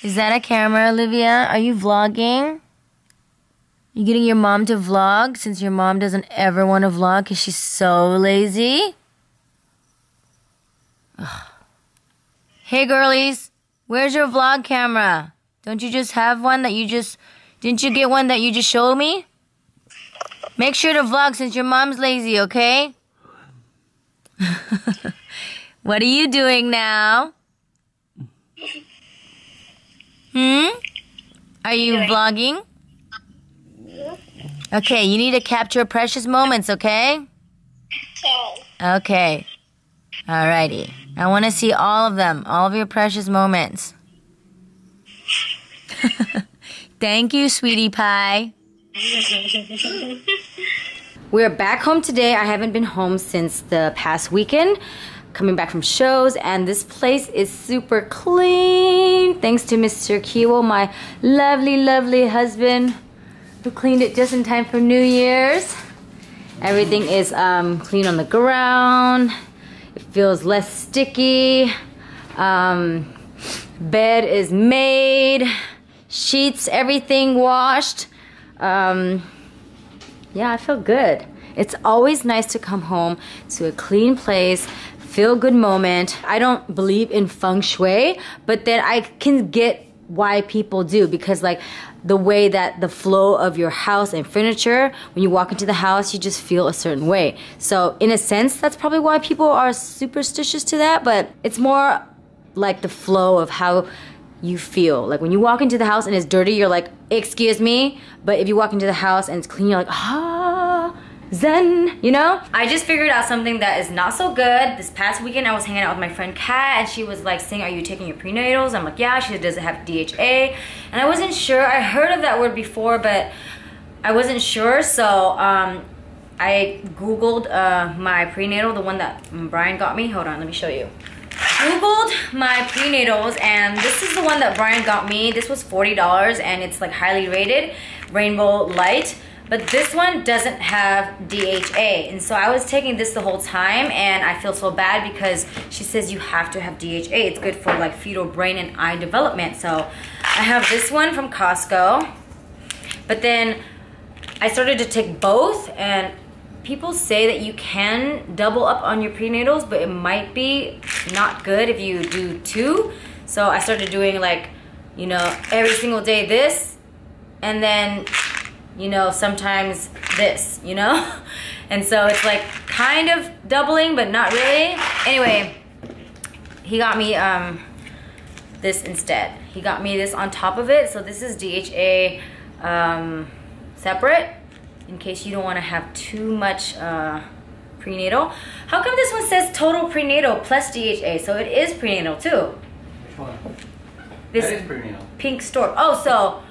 Is that a camera, Olivia? Are you vlogging? You getting your mom to vlog since your mom doesn't ever want to vlog because she's so lazy? Ugh. Hey girlies, where's your vlog camera? Don't you just have one that you just... Didn't you get one that you just showed me? Make sure to vlog since your mom's lazy, okay? What are you doing now? Are you vlogging? Okay, you need to capture precious moments, okay? Okay. Alrighty. I want to see all of them, all of your precious moments. Thank you, sweetie pie. We're back home today. I haven't been home since the past weekend, coming back from shows, and this place is super clean. Thanks to Mr. Kiwo, my lovely, lovely husband, who cleaned it just in time for New Year's. Everything is clean on the ground. It feels less sticky. Bed is made. Sheets, everything washed. Yeah, I feel good. It's always nice to come home to a clean place, feel good moment. I don't believe in feng shui, but then I can get why people do, because like the way that the flow of your house and furniture, when you walk into the house, you just feel a certain way. So in a sense, that's probably why people are superstitious to that, but it's more like the flow of how you feel. Like when you walk into the house and it's dirty, you're like, excuse me. But if you walk into the house and it's clean, you're like, ah, zen, you know? I just figured out something that is not so good. This past weekend, I was hanging out with my friend Kat, and she was like saying, are you taking your prenatals? I'm like, yeah. She said, does it have DHA? And I wasn't sure. I heard of that word before, but I wasn't sure. So I Googled my prenatal, the one that Brian got me. Hold on, let me show you. Googled my prenatals, and this is the one that Brian got me. This was $40 and it's like highly rated, Rainbow Light, but this one doesn't have DHA. And so I was taking this the whole time, and I feel so bad because she says you have to have DHA. It's good for like fetal brain and eye development. So I have this one from Costco, but then I started to take both, and people say that you can double up on your prenatals, but it might be not good if you do two. So I started doing like, you know, every single day this, and then, you know, sometimes this, you know? And so it's like kind of doubling, but not really. Anyway, he got me this instead. He got me this on top of it. So this is DHA separate, in case you don't want to have too much prenatal. How come this one says total prenatal plus DHA? So it is prenatal too. Which one? This is prenatal. Pink storm. Oh, so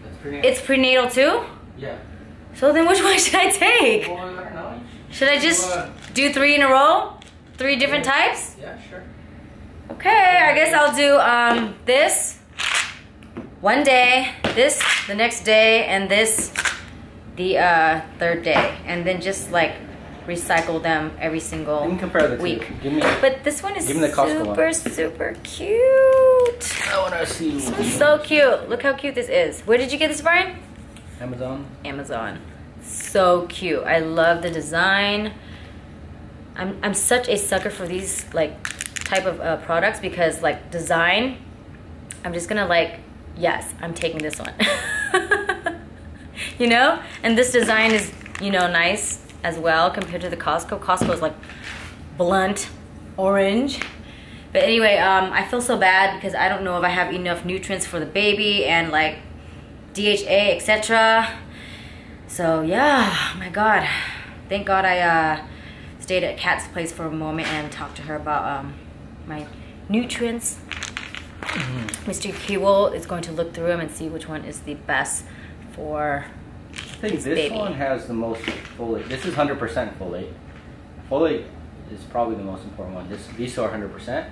That's prenatal. it's prenatal too? Yeah. So then which one should I take? Well, I don't know. Should I just do 3 in a row? 3 different types? Yeah, sure. Okay, I guess I'll do this one day, this the next day, and this the third day, and then just like recycle them every single You can compare the week. two. Give me, But this one is give me the Costco super, one. super cute. I want to see. This one's so cute. Look how cute this is. Where did you get this, Brian? Amazon. Amazon. So cute. I love the design. I'm such a sucker for these like type of products, because like design, I'm just gonna like, yes, I'm taking this one. You know? And this design is, you know, nice as well compared to the Costco. Costco is like blunt orange. But anyway, I feel so bad because I don't know if I have enough nutrients for the baby and like DHA, etc. So yeah, oh my God. Thank God I stayed at Kat's place for a moment and talked to her about my nutrients. Mr. Kiwo is going to look through them and see which one is the best for I think this baby. one has the most folate. This is 100% folate. Folate is probably the most important one. These two are 100%,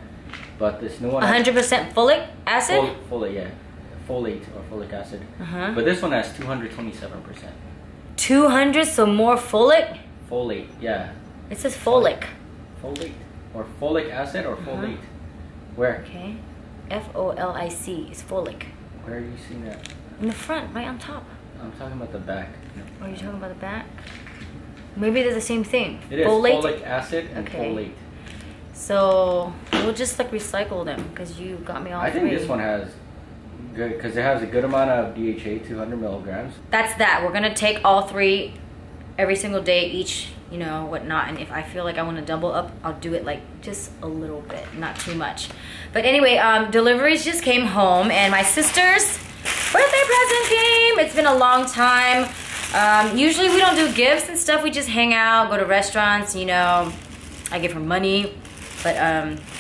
but this new one 100% folic acid? Folate, yeah. Folate or folic acid. But this one has 227%. 200, so more folic? Folate, yeah. It says folic. Folate or folic acid or folate. Where? Okay. F-O-L-I-C. It's folic. Where are you seeing that? In the front, right on top. I'm talking about the back. Oh, you're talking about the back? Maybe they're the same thing. It is folic acid and okay. folate. So we'll just like recycle them because you got me all I three. think this one has good, because it has a good amount of DHA, 200 milligrams. That's that. We're gonna take all three every single day, each, you know, whatnot. And if I feel like I want to double up, I'll do it like just a little bit, not too much. But anyway, deliveries just came home, and my sister's birthday present came. It's been a long time. Usually we don't do gifts and stuff. We just hang out, go to restaurants, you know. I give her money. But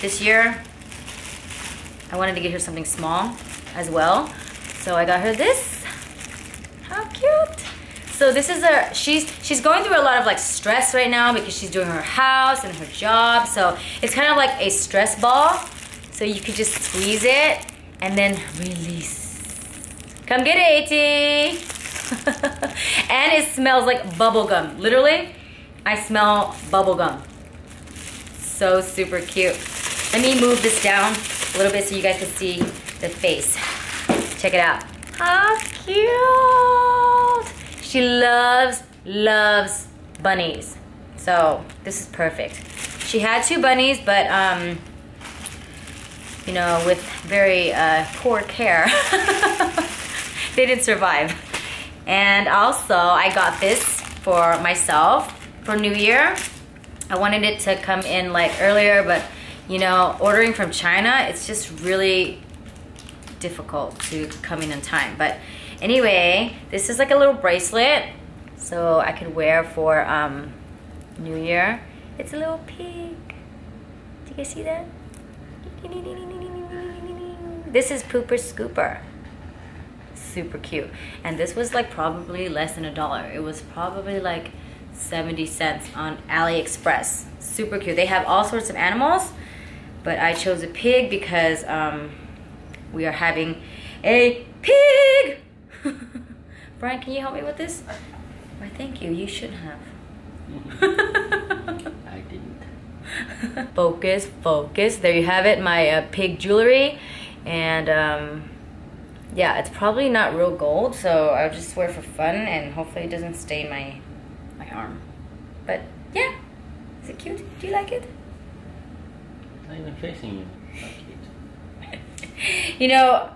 this year, I wanted to get her something small as well. So I got her this. How cute. So this is she's going through a lot of like stress right now because she's doing her house and her job. So it's kind of like a stress ball. So you could just squeeze it and then release. Come get it, AT. And it smells like bubble gum. Literally, I smell bubble gum. So super cute. Let me move this down a little bit so you guys can see the face. Check it out. How cute. She loves bunnies. So this is perfect. She had 2 bunnies, but you know, with very poor care, they didn't survive. And also I got this for myself for New Year. I wanted it to come in like earlier, but you know, ordering from China, it's just really difficult to come in time. But anyway, this is like a little bracelet, so I could wear for New Year. It's a little pig. Do you guys see that? This is Pooper Scooper. Super cute. And this was like probably less than $1. It was probably like 70 cents on AliExpress. Super cute. They have all sorts of animals, but I chose a pig because we are having a pig. Brian, can you help me with this? Why, thank you. You should have. I didn't. Focus, focus. There you have it, my pig jewelry. And yeah, it's probably not real gold, so I'll just wear it for fun, and hopefully it doesn't stain my arm. But yeah, is it cute? Do you like it? It's not even facing you. How cute. You know,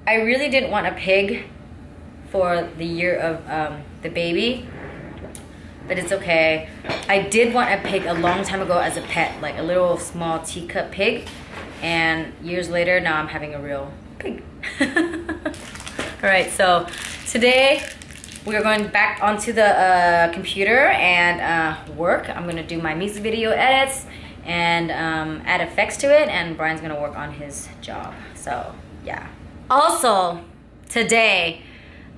I really didn't want a pig for the year of the baby, but it's okay. I did want a pig a long time ago as a pet, like a little small teacup pig, and years later, now I'm having a real pig. All right, so today we are going back onto the computer and work. I'm gonna do my music video edits and add effects to it, and Brian's gonna work on his job. So yeah. Also, today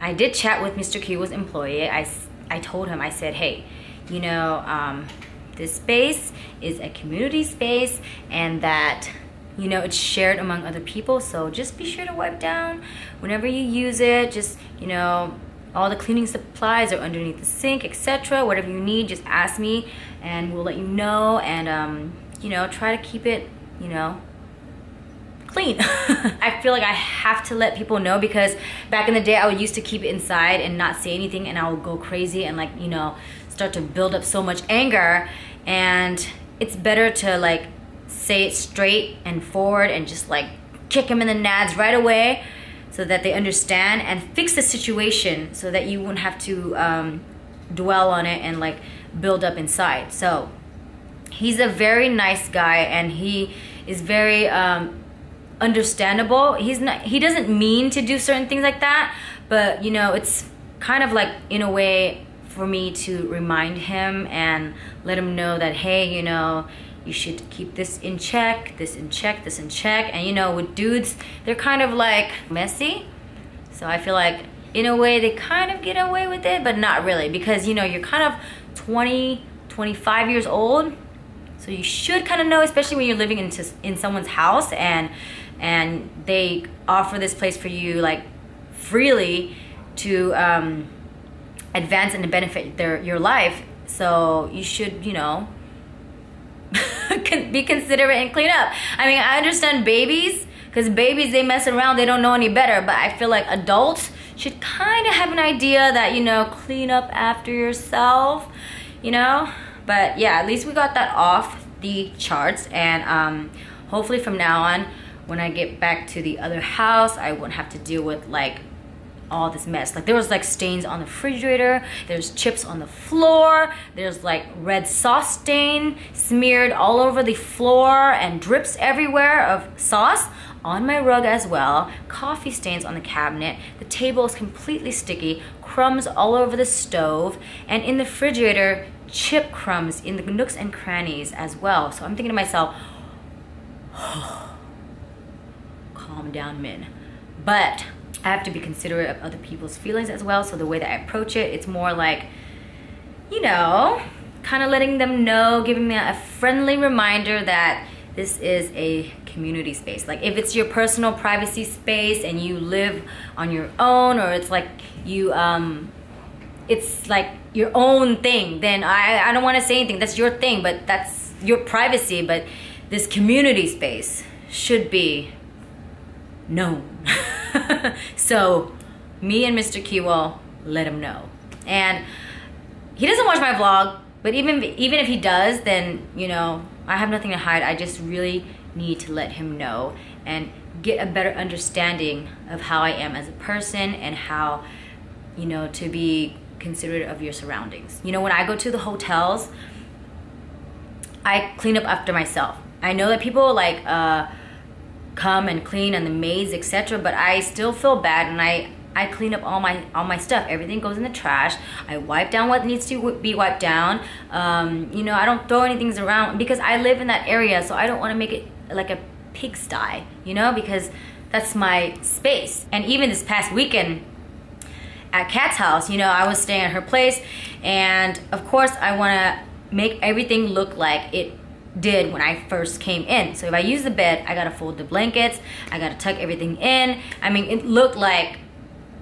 I did chat with Mr. Kiwa's employee. I told him, I said, hey, you know, this space is a community space, and that, you know, it's shared among other people, so just be sure to wipe down whenever you use it. Just, you know, all the cleaning supplies are underneath the sink, etc. Whatever you need, just ask me and we'll let you know. And you know, try to keep it, you know, clean. I feel like I have to let people know, because back in the day I would used to keep it inside and not say anything, and I would go crazy and, like, you know, start to build up so much anger. And it's better to like say it straight and forward and just like kick them in the nads right away, so that they understand, and fix the situation so that you won't have to dwell on it and like build up inside. So he's a very nice guy, and he is very understandable. He doesn't mean to do certain things like that, but you know, it's kind of like in a way for me to remind him and let him know that, hey, you know, you should keep this in check, this in check, this in check. And you know, with dudes, they're kind of like messy. So I feel like in a way they kind of get away with it, but not really, because you know, you're kind of 20, 25 years old. So you should kind of know, especially when you're living in someone's house and they offer this place for you like freely to advance and to benefit your life. So you should, you know, be considerate and clean up. I mean, I understand babies, Because babies, they mess around, they don't know any better. But I feel like adults should kind of have an idea that, you know, clean up after yourself, you know. But yeah, at least we got that off the charts. And hopefully from now on, when I get back to the other house, I won't have to deal with like all this mess. Like there was like stains on the refrigerator, there's chips on the floor, there's like red sauce stain smeared all over the floor and drips everywhere of sauce on my rug as well, coffee stains on the cabinet, the table is completely sticky, crumbs all over the stove, and in the refrigerator, chip crumbs in the nooks and crannies as well. So I'm thinking to myself, calm down, Min. But I have to be considerate of other people's feelings as well. So the way that I approach it, it's more like, you know, kind of letting them know, giving them a friendly reminder that this is a community space. Like if it's your personal privacy space and you live on your own, or it's like you, it's like your own thing, then I don't want to say anything. That's your thing, but that's your privacy. But this community space should be known. So me and Mr. Kiwo let him know. And he doesn't watch my vlog, but even if he does, then, you know, I have nothing to hide. I just really need to let him know and get a better understanding of how I am as a person and how, you know, to be considerate of your surroundings. You know, when I go to the hotels, I clean up after myself. I know that people like come and clean and the maids, etc., but I still feel bad, and I clean up all my stuff. Everything goes in the trash. I wipe down what needs to be wiped down. You know, I don't throw anything around because I live in that area, so I don't want to make it like a pigsty, you know, because that's my space. And even this past weekend at Kat's house, you know, I was staying at her place, and of course I want to make everything look like it did when I first came in. So if I use the bed, I gotta fold the blankets, I gotta tuck everything in. I mean, it looked like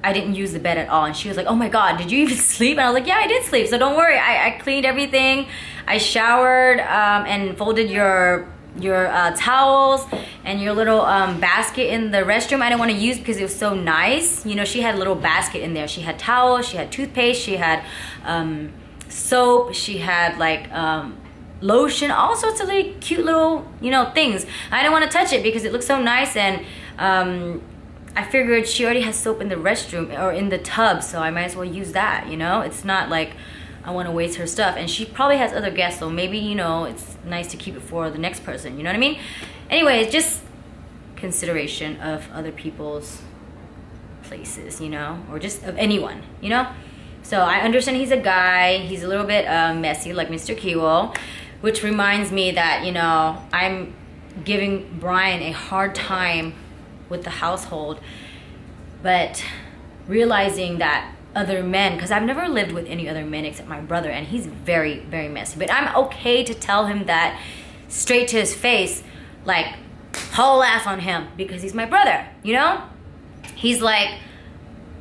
I didn't use the bed at all. And she was like, oh my God, did you even sleep? And I was like, yeah, I did sleep, so don't worry. I cleaned everything. I showered and folded your towels and your little basket in the restroom. I didn't want to use because it was so nice. You know, she had a little basket in there. She had towels, she had toothpaste, she had soap, she had like lotion, all sorts of like cute little, you know, things. I didn't want to touch it because it looked so nice, and I figured she already has soap in the restroom or in the tub, so I might as well use that, you know? It's not like I want to waste her stuff, and she probably has other guests, so maybe, you know, it's nice to keep it for the next person, you know what I mean? Anyways, just consideration of other people's places, you know, or just of anyone, you know? So I understand he's a guy, he's a little bit messy like Mr. Kiwo, which reminds me that, you know, I'm giving Brian a hard time with the household, but realizing that other men, because I've never lived with any other men except my brother, and he's very, very messy. But I'm okay to tell him that straight to his face, like, haul ass on him, because he's my brother, you know? He's like,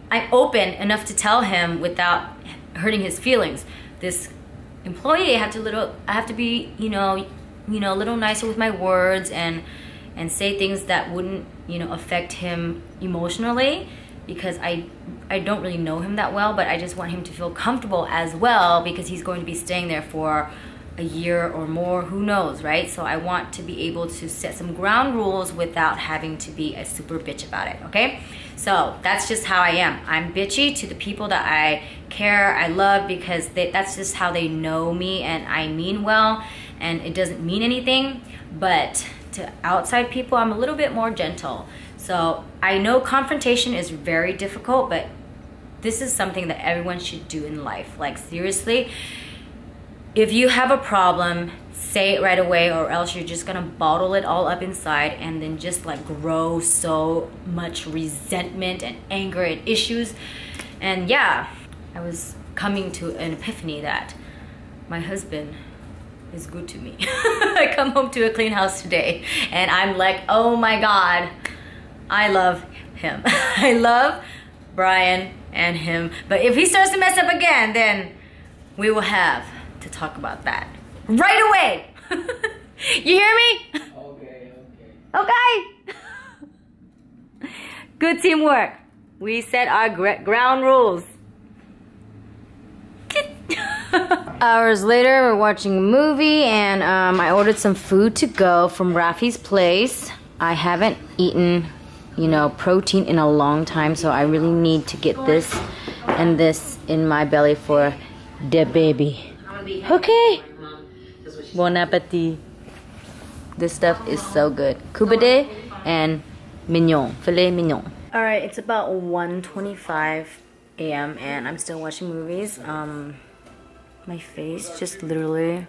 I'm open enough to tell him without hurting his feelings. This employee, I have to be, you know, a little nicer with my words and say things that wouldn't, you know, affect him emotionally, because I don't really know him that well, but I just want him to feel comfortable as well, because he's going to be staying there for a year or more, who knows, right? So I want to be able to set some ground rules without having to be a super bitch about it, okay? So that's just how I am. I'm bitchy to the people that I care, I love, because that's just how they know me, and I mean well, and it doesn't mean anything. But to outside people, I'm a little bit more gentle. So I know confrontation is very difficult, but this is something that everyone should do in life. Like, seriously, if you have a problem, say it right away, or else you're just gonna bottle it all up inside and then just like grow so much resentment and anger and issues. And yeah, I was coming to an epiphany that my husband is good to me. I come home to a clean house today and I'm like, oh my God, I love him. I love Brian and him. But if he starts to mess up again, then we will have to talk about that right away. You hear me? Okay. Okay. Good teamwork. We set our ground rules. Hours later, we're watching a movie, and I ordered some food to go from Rafi's place. I haven't eaten, you know, protein in a long time, so I really need to get this and this in my belly for the baby. Okay. Bon appetit. This stuff is so good. Kubade and mignon, filet mignon. Alright, it's about 1:25 a.m. and I'm still watching movies. My face just literally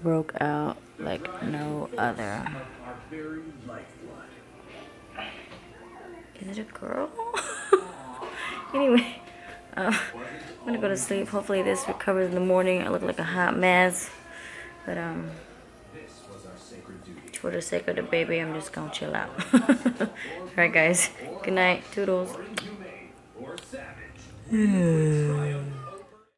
broke out like no other. Is it a girl? Anyway, I'm gonna go to sleep. Hopefully this recovers in the morning. I look like a hot mess. But for the sake of the baby, I'm just gonna chill out. Alright guys, good night. Toodles.